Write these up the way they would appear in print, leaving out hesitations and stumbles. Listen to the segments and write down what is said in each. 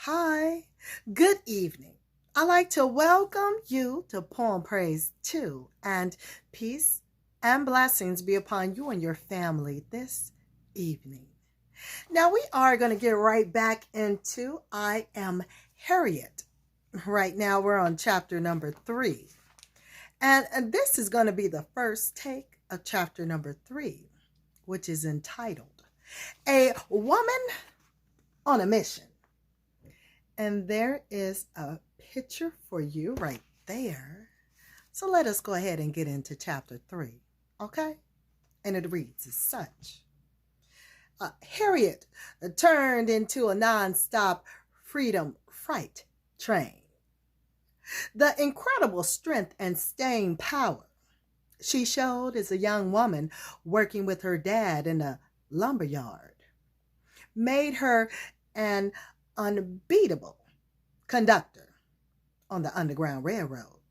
Hi, good evening. I'd like to welcome you to Poem Praise 2, and peace and blessings be upon you and your family this evening. Now we are going to get right back into I Am Harriet. Right now we're on chapter number 3, and this is going to be the first take of chapter number 3, which is entitled A Woman on a Mission. And there is a picture for you right there. So let us go ahead and get into chapter 3, okay? And it reads as such. Harriet turned into a non-stop freedom freight train. The incredible strength and staying power she showed as a young woman working with her dad in a lumber yard made her an unbeatable conductor on the Underground Railroad.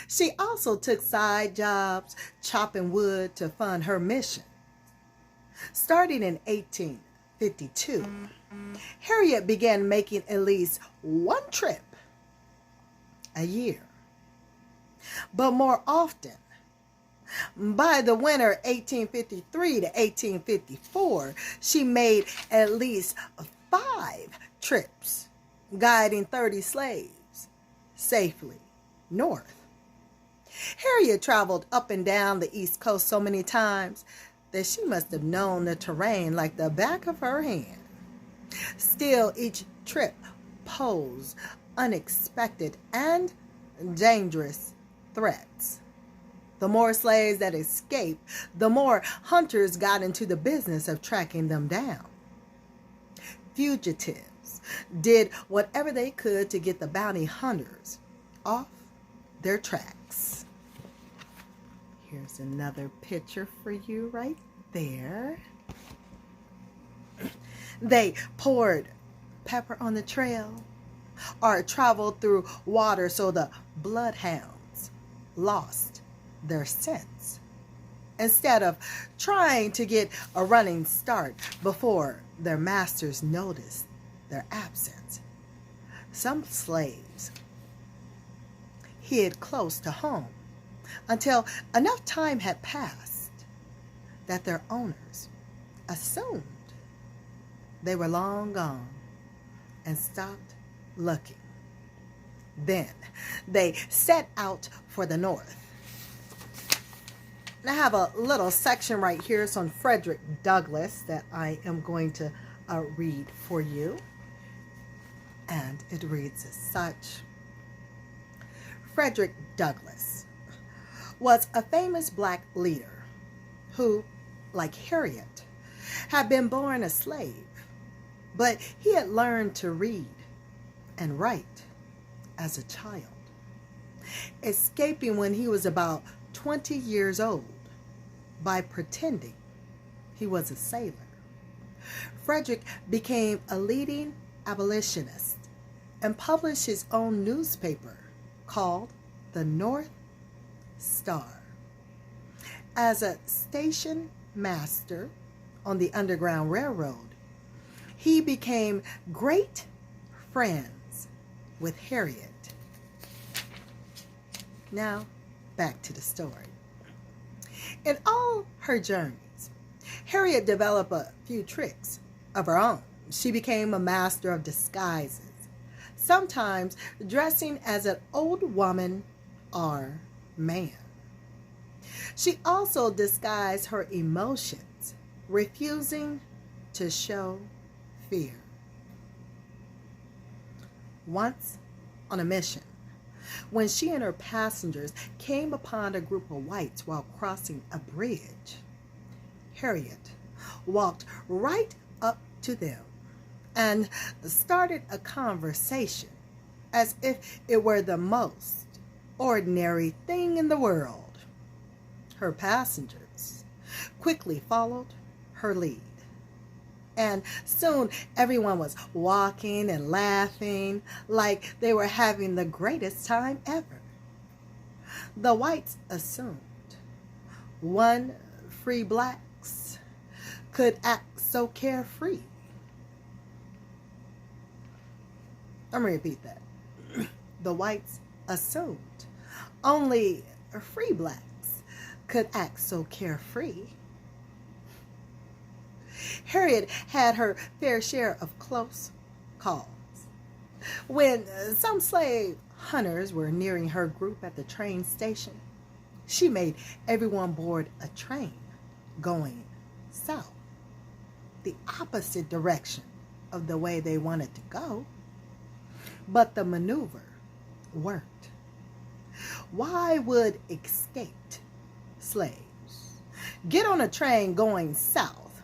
She also took side jobs chopping wood to fund her mission. Starting in 1852, Harriet began making at least one trip a year. But more often, by the winter 1853 to 1854, she made at least 5 trips, guiding 30 slaves safely north. Harriet traveled up and down the East Coast so many times that she must have known the terrain like the back of her hand. Still, each trip posed unexpected and dangerous threats. The more slaves that escaped, the more hunters got into the business of tracking them down. Fugitives did whatever they could to get the bounty hunters off their tracks. Here's another picture for you right there. They poured pepper on the trail or traveled through water so the bloodhounds lost their scents instead of trying to get a running start before their masters noticed their absence. Some slaves hid close to home until enough time had passed that their owners assumed they were long gone and stopped looking. Then they set out for the north. I have a little section right here. It's on Frederick Douglass that I am going to read for you. And it reads as such. Frederick Douglass was a famous black leader who, like Harriet, had been born a slave, but he had learned to read and write as a child, escaping when he was about 20 years old by pretending he was a sailor. Frederick became a leading abolitionist and published his own newspaper called the North Star. As a station master on the Underground Railroad, he became great friends with Harriet. Now, back to the story. In all her journeys, Harriet developed a few tricks of her own. She became a master of disguises, sometimes dressing as an old woman or man. She also disguised her emotions, refusing to show fear. Once on a mission, when she and her passengers came upon a group of whites while crossing a bridge, Harriet walked right up to them and started a conversation as if it were the most ordinary thing in the world. Her passengers quickly followed her lead, and soon everyone was walking and laughing like they were having the greatest time ever. The whites assumed one free blacks could act so carefree. I'm going to repeat that. The whites assumed only free blacks could act so carefree. Harriet had her fair share of close calls. When some slave hunters were nearing her group at the train station, she made everyone board a train going south, the opposite direction of the way they wanted to go. But the maneuver worked. Why would escaped slaves get on a train going south?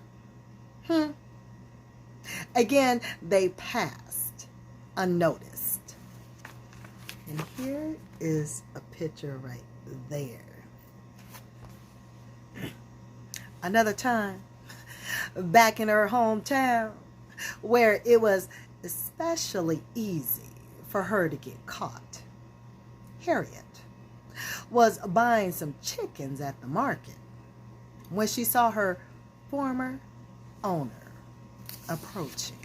Again, they passed unnoticed. And here is a picture right there. Another time, back in her hometown, where it was especially easy for her to get caught, Harriet was buying some chickens at the market when she saw her former owner approaching.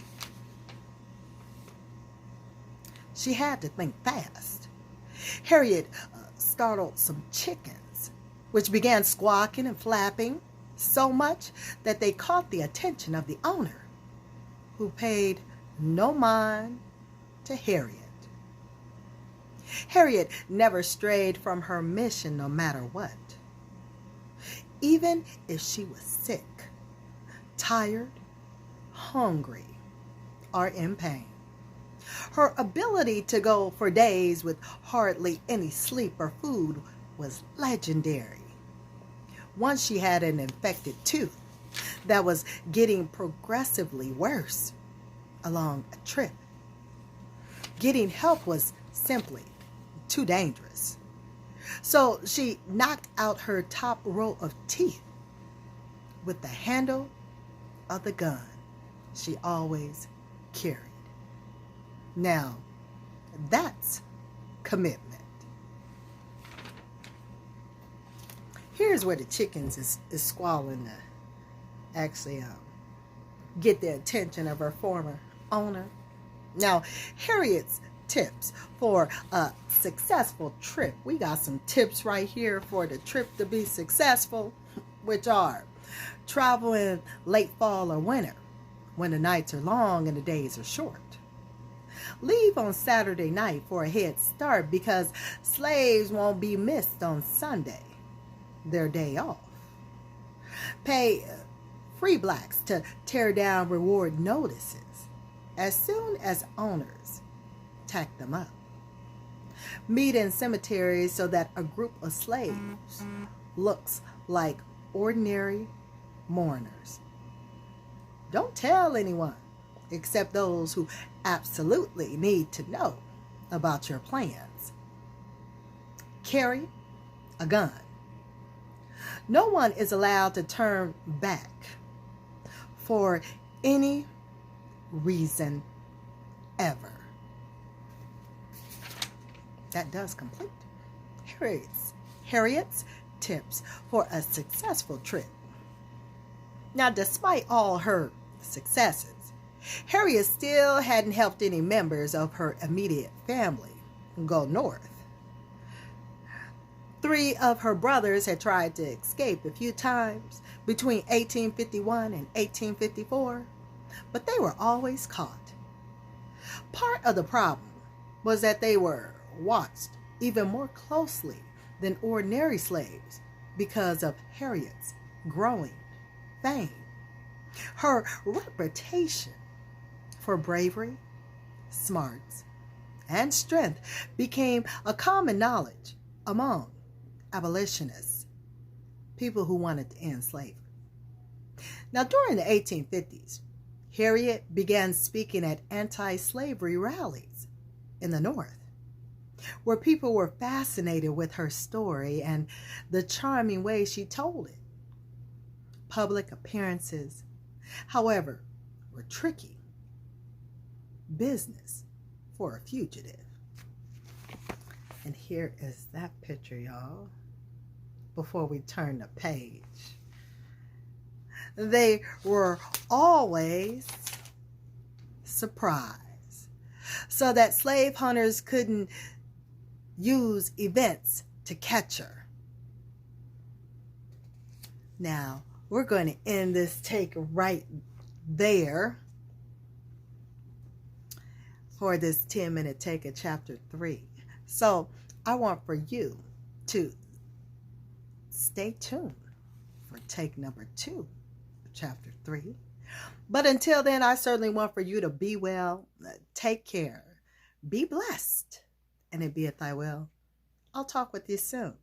She had to think fast. Harriet startled some chickens, which began squawking and flapping so much that they caught the attention of the owner, who paid no mind to Harriet. Harriet never strayed from her mission no matter what. Even if she was sick, tired, hungry, or in pain. Her ability to go for days with hardly any sleep or food was legendary. Once she had an infected tooth that was getting progressively worse along a trip. Getting help was simply too dangerous. So she knocked out her top row of teeth with the handle of the gun she always carried. Now, that's commitment. Here's where the chickens is squalling to actually get the attention of her former owner. Now, Harriet's tips for a successful trip. We got some tips right here for the trip to be successful, which are travel in late fall or winter when the nights are long and the days are short. Leave on Saturday night for a head start because slaves won't be missed on Sunday, their day off. Pay free blacks to tear down reward notices as soon as owners tack them up. Meet in cemeteries so that a group of slaves looks like ordinary mourners. Don't tell anyone except those who absolutely need to know about your plans. Carry a gun. No one is allowed to turn back for any reason ever. That does complete Harriet's tips for a successful trip. Now, despite all her successes, Harriet still hadn't helped any members of her immediate family go north. 3 of her brothers had tried to escape a few times between 1851 and 1854, but they were always caught. Part of the problem was that they were watched even more closely than ordinary slaves because of Harriet's growing fame. Her reputation for bravery, smarts, and strength became a common knowledge among abolitionists, people who wanted to end slavery. Now, during the 1850s, Harriet began speaking at anti-slavery rallies in the North, where people were fascinated with her story and the charming way she told it. Public appearances, however, were tricky business for a fugitive. And here is that picture, y'all, before we turn the page. They were always surprised so that slave hunters couldn't use events to catch her. Now, we're going to end this take right there for this 10-minute take of chapter 3. So I want for you to stay tuned for take number 2 of chapter 3. But until then, I certainly want for you to be well, take care, be blessed, and it beeth thy will. I'll talk with you soon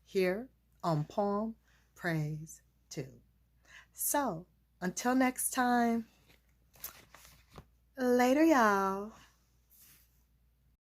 here on Poem Praise 2. So, until next time, later, y'all.